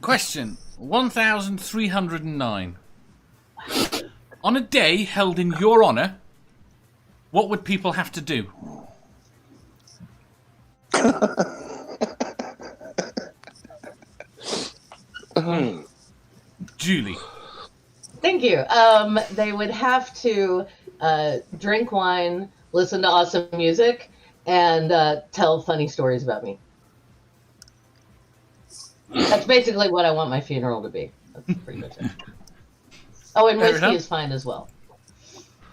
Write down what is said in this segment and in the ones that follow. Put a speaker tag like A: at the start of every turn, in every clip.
A: Question 1309. On a day held in your honour, what would people have to do? Julie.
B: Thank you. They would have to drink wine, listen to awesome music, and tell funny stories about me. That's basically what I want my funeral to be. That's pretty much it. Oh, and whiskey is fine as well.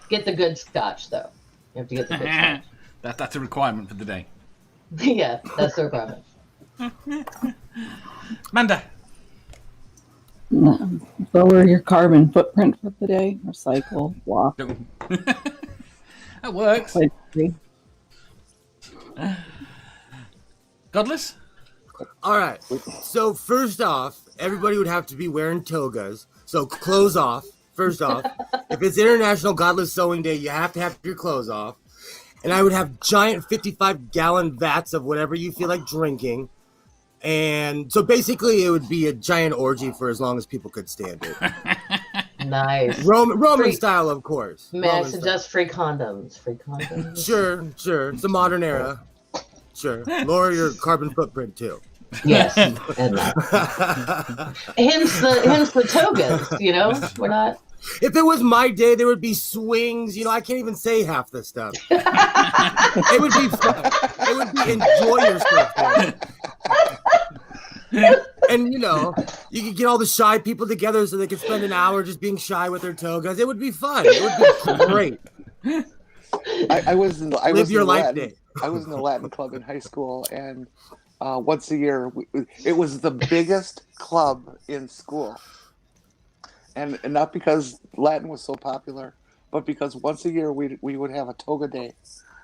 B: Get the good scotch, though. You have to get the good scotch.
A: That's a requirement for the day.
B: Yeah, that's the requirement.
A: Amanda.
C: Lower your carbon footprint for the day. Recycle, walk.
A: That works. Godless?
D: All right. So first off, everybody would have to be wearing togas. So clothes off. First off, if it's International Godless Sewing Day, you have to have your clothes off. And I would have giant 55-gallon vats of whatever you feel like drinking. And so basically, it would be a giant orgy for as long as people could stand it.
B: Nice.
D: Roman style, of course.
B: May I suggest free condoms? Free condoms?
D: Sure. It's a modern era. Sure. Lower your carbon footprint, too.
B: Yes. And hence the togas, you know? We're not...
D: If it was my day, there would be swings. You know, I can't even say half the stuff. It would be fun. It would be enjoy yourself. And, you know, you could get all the shy people together so they could spend an hour just being shy with their togas. It would be fun. It would be great.
E: I was in the
D: Latin
E: club in high school, and once a year, it was the biggest club in school. And not because Latin was so popular, but because once a year we would have a toga day.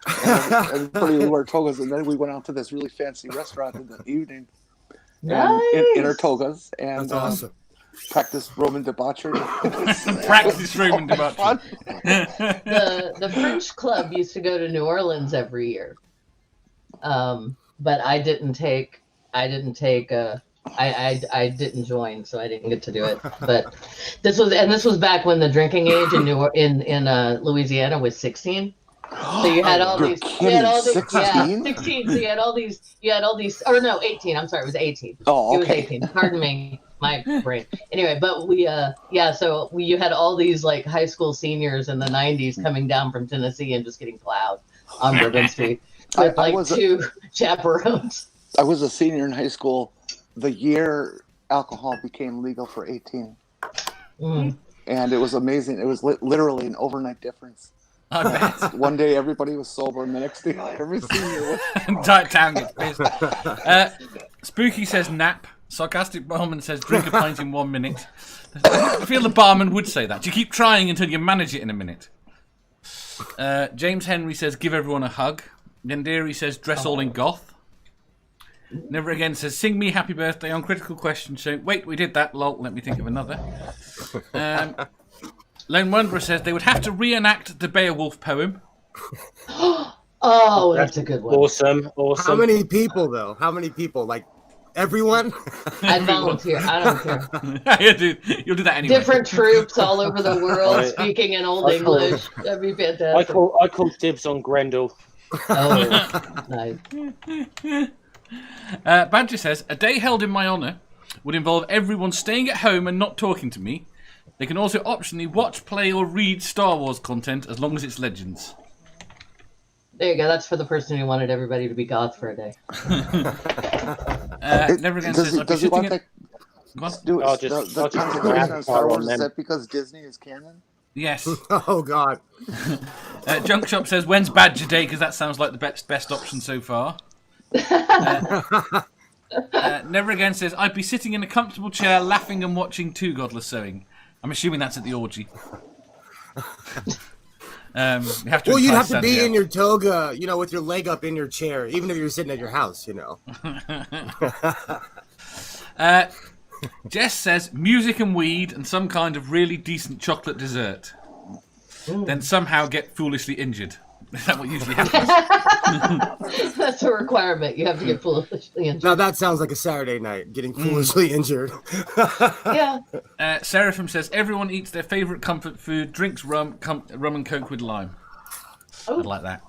E: And everybody would wear togas, and then we went out to this really fancy restaurant in the evening.
B: Nice.
E: In our togas. And
D: that's awesome.
E: Practice Roman debauchery.
A: Practice Roman debauchery.
B: The French club used to go to New Orleans every year. But I didn't join, so I didn't get to do it. But this was back when the drinking age in Louisiana was 16. So you had all these. 16? Yeah, 16. So you had all these. Or no, 18. I'm sorry, it was 18.
E: Oh, okay.
B: It was 18. Pardon me, my brain. Anyway, but you had all these like high school seniors in the 90s coming down from Tennessee and just getting plowed on Bourbon Street with two chaperones.
E: I was a senior in high school the year alcohol became legal for 18. And it was amazing. It was literally an overnight difference. One day everybody was sober, and the next day every senior was.
A: Entire town gets pissed. Spooky says nap. Sarcastic barman says drink a pint in 1 minute. I feel the barman would say that. You keep trying until you manage it in a minute. James Henry says give everyone a hug. Yandiri says dress all in goth. Never Again says sing me happy birthday on Critical Question Show. Wait, we did that. Lol, let me think of another. Lone Wanderer says they would have to reenact the Beowulf poem.
B: Oh, that's a good one.
F: Awesome.
D: How many people, though? How many people? Like, everyone?
B: I volunteer. I don't care.
A: You'll do that anyway.
B: Different troops all over the world speaking in Old English. That'd be fantastic.
F: I call dibs on Grendel.
B: Oh, nice.
A: Badger says, a day held in my honour would involve everyone staying at home and not talking to me. They can also optionally watch, play, or read Star Wars content as long as it's Legends.
B: There you go. That's for the person who wanted everybody to be goth for a day.
A: Never Again says,
E: does he want that?
F: Is
E: that because Disney is canon?
A: Yes.
D: Oh, God.
A: Junk Shop says, when's Badger Day? Because that sounds like the best option so far. Never Again says, I'd be sitting in a comfortable chair laughing and watching Two Godless Sewing. I'm assuming that's at the orgy. You'd have
D: to be in your toga, you know, with your leg up in your chair, even if you're sitting at your house, you know.
A: Jess says, music and weed and some kind of really decent chocolate dessert. Then somehow get foolishly injured. Is that what usually happens?
B: That's a requirement. You have to get foolishly injured.
D: Now that sounds like a Saturday night, getting foolishly injured.
B: Yeah.
A: Seraphim says everyone eats their favourite comfort food, drinks rum and coke with lime.
B: Oh.
A: I'd like that.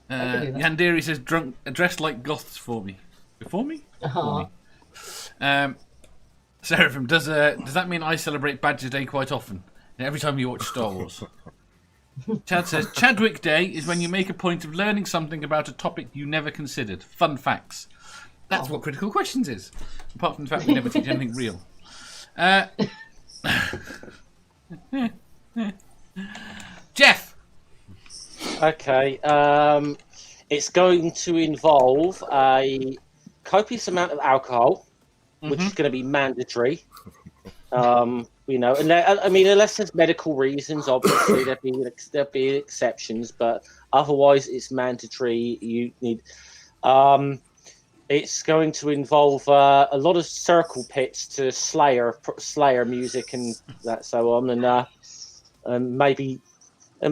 B: I could do that.
A: Yandiri says dressed like goths for me. Before me?
B: Uh-huh.
A: For me. Seraphim, does that mean I celebrate Badger Day quite often? Every time you watch Star Wars. Chad says, Chadwick Day is when you make a point of learning something about a topic you never considered. Fun facts. That's what Critical Questions is. Apart from the fact we never teach anything real. Jeff.
F: Okay. It's going to involve a copious amount of alcohol, which is going to be mandatory. Unless there's medical reasons, obviously there'll be exceptions, but otherwise it's mandatory. You need. It's going to involve a lot of circle pits to Slayer music and that so on, and maybe for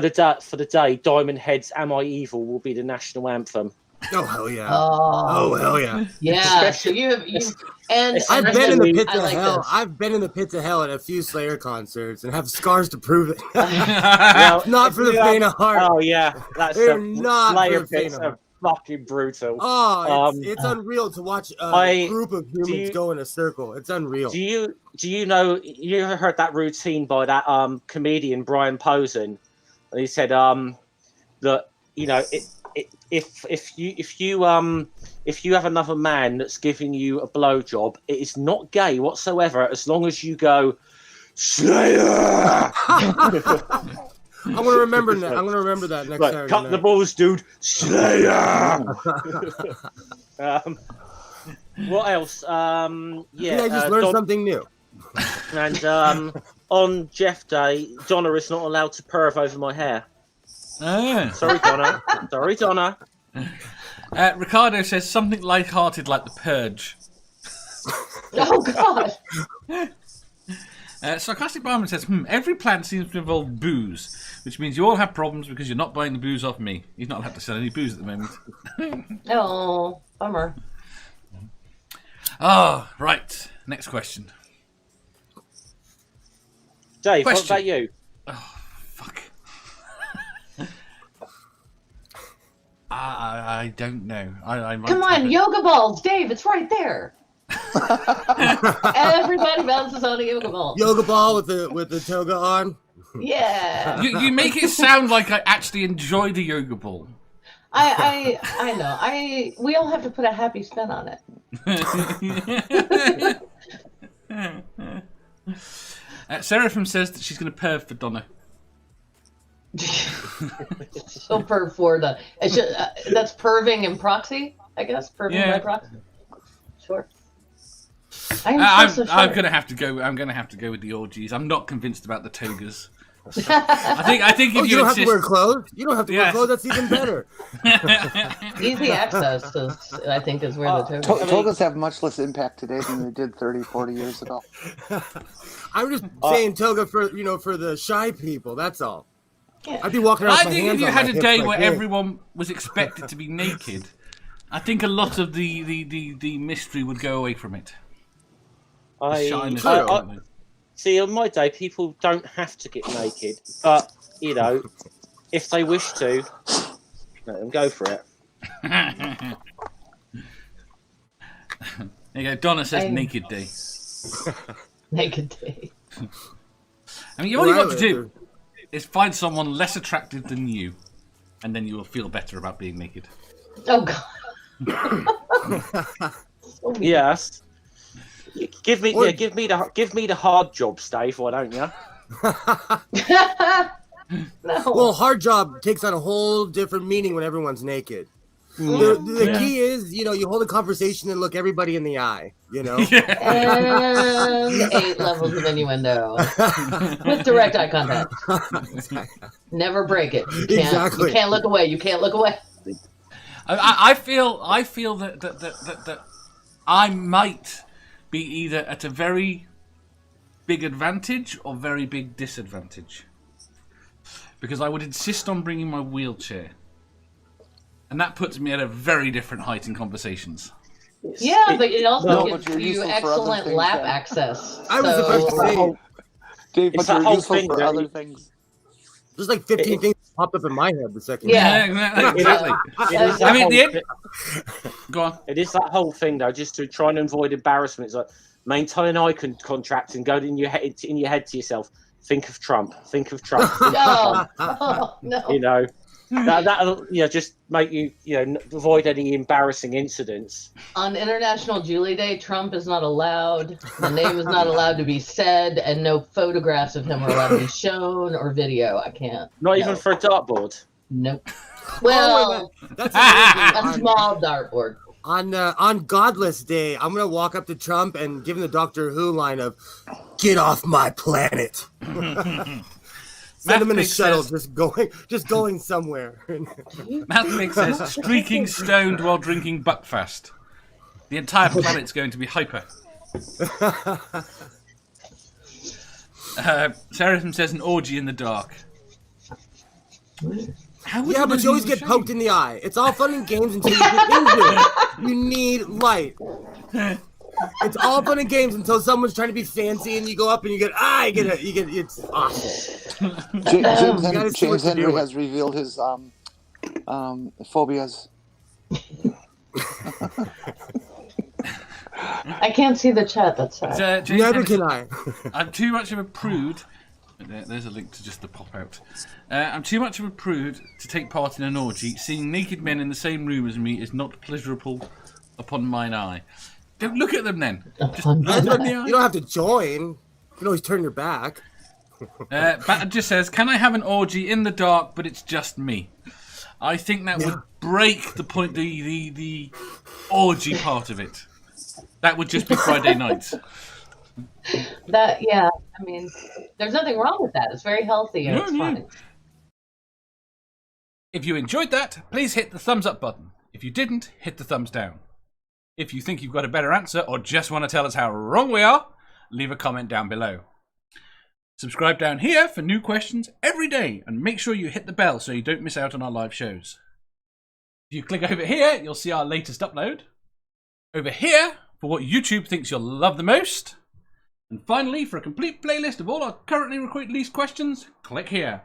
F: the day, Diamond Head's "Am I Evil" will be the national anthem.
D: Oh hell yeah!
B: Oh
D: hell yeah!
B: Yeah. So you and
D: I've been in the pits
B: I
D: of
B: like
D: hell.
B: this.
D: I've been in the pits of hell at a few Slayer concerts and have scars to prove it.
F: Well,
D: Not for the faint of heart.
F: Oh yeah, that's
D: They're
F: the
D: not
F: Slayer
D: for the faint
F: pits
D: of
F: are
D: heart.
F: fucking brutal.
D: Oh, it's unreal to watch a group of humans go in a circle. It's unreal.
F: Do you know? You ever heard that routine by that comedian Brian Posen? And he said that if you have another man that's giving you a blowjob, it is not gay whatsoever as long as you go Slayer.
D: I'm gonna remember that. I'm gonna remember that next Saturday
F: cut
D: night.
F: the balls, dude. Slayer. What else?
D: I just learned something new.
F: And on Jeff Day, Donna is not allowed to perv over my hair. Sorry, Donna. Sorry, Donna.
A: Ricardo says something light-hearted like The Purge.
B: Oh God.
A: Sarcastic Barman says, every plan seems to involve booze, which means you all have problems because you're not buying the booze off me. He's not allowed to sell any booze at the moment.
B: Oh, bummer.
A: Right. Next question.
F: Dave,
A: Question.
F: what about you?
A: Fuck. I don't know. I might
B: Come on, yoga balls, Dave. It's right there. Everybody bounces on a yoga ball.
D: Yoga ball with the toga on.
B: Yeah.
A: You make it sound like I actually enjoy the yoga ball.
B: I know. We all have to put a happy spin on it.
A: Seraphim says that she's going to perv for Donna.
B: So perv for the that's perving in proxy, I guess. Perving by proxy. Sure.
A: I'm going to have to go. I'm going to have to go with the orgies. I'm not convinced about the togas. I think if
D: you don't have to
A: insist...
D: wear clothes. You don't have to wear clothes. That's even better.
B: Easy access to, I think, is where the
E: togas have much less impact today than they did 30, 40 years ago.
D: I'm just saying toga for the shy people. That's all.
B: Yeah.
D: I'd be walking around with
A: I
D: my
A: think
D: hands
A: if you
D: on
A: had
D: my
A: a
D: hips
A: day
D: like
A: where
D: this.
A: everyone was expected to be naked, I think a lot of the mystery would go away from it. The shyness.
F: See, on my day, people don't have to get naked, but if they wish to, let them go for it.
A: There you go. Donna says naked day.
B: Naked day.
A: I mean, you only got to do is find someone less attractive than you, and then you will feel better about being naked.
B: Oh God.
F: Yes. Give me the hard jobs, Dave. Why don't you?
B: No.
D: Well, hard job takes on a whole different meaning when everyone's naked. The key is, you hold a conversation and look everybody in the eye,
B: And 8 levels of innuendo with direct eye contact. Never break it. You can't,
D: Exactly.
B: You can't look away. You can't look away.
A: I feel that I might be either at a very big advantage or very big disadvantage. because I would insist on bringing my wheelchair. And that puts me at a very different height in conversations.
B: Yeah, but it also
E: No, but
B: gives
E: you're
B: you
E: useful for other
B: excellent
E: things,
B: lap
E: then.
B: access.
D: I was about to say,
E: Dave,
F: It's
E: but
F: that
E: you're
F: whole
E: useful
F: thing
E: for
F: that
E: other
F: you-
E: things.
D: there's like 15 things popped up in my head the second.
B: Yeah.
A: Exactly.
F: It is that
A: I mean,
F: whole
A: Go on.
F: It is that whole thing though, just to try and avoid embarrassment. It's like maintain eye contract and go in your head to yourself. Think of Trump. Think of Trump. Think of Trump.
B: Oh, no.
F: You know, that'll just make you avoid any embarrassing incidents.
B: On International Julie Day, Trump is not allowed. The name is not allowed to be said, and no photographs of him are allowed to be shown or video. I can't.
F: Not
B: No.
F: even for a dartboard.
B: Nope.
D: Oh,
B: Well,
D: that's amazing.
B: a small dartboard.
D: On Godless Day, I'm gonna walk up to Trump and give him the Doctor Who line of "Get off my planet." Send him in a
A: Mathmix
D: shuttle,
A: says-
D: just going somewhere.
A: Mathmix says, streaking stoned while drinking Buckfast. The entire planet's going to be hyper. Seraphim says an orgy in the dark. How would
D: Yeah, but you always get poked in the eye. It's all fun and games until you get injured. You need light. It's all fun and games until someone's trying to be fancy and you go up and you get it's awful.
E: James Henry has revealed his phobias.
B: I can't see the chat. That's sad.
A: James
D: Never
A: Henry
D: can
A: says,
D: I.
A: I'm too much of a prude. There's a link to just the pop out. I'm too much of a prude to take part in an orgy. Seeing naked men in the same room as me is not pleasurable upon mine eye. Don't look at them then. Just look
D: You
A: them in the eye.
D: don't have to join. You can always turn your back.
A: Batter just says, can I have an orgy in the dark, but it's just me? I think that would break the point, the orgy part of it. That would just be Friday nights.
B: Yeah. I mean, there's nothing wrong with that. It's very healthy and it's fine.
A: If you enjoyed that, please hit the thumbs up button. If you didn't, hit the thumbs down. If you think you've got a better answer or just want to tell us how wrong we are, leave a comment down below. Subscribe down here for new questions every day and make sure you hit the bell so you don't miss out on our live shows. If you click over here, you'll see our latest upload. Over here, for what YouTube thinks you'll love the most. And finally, for a complete playlist of all our currently released questions, click here.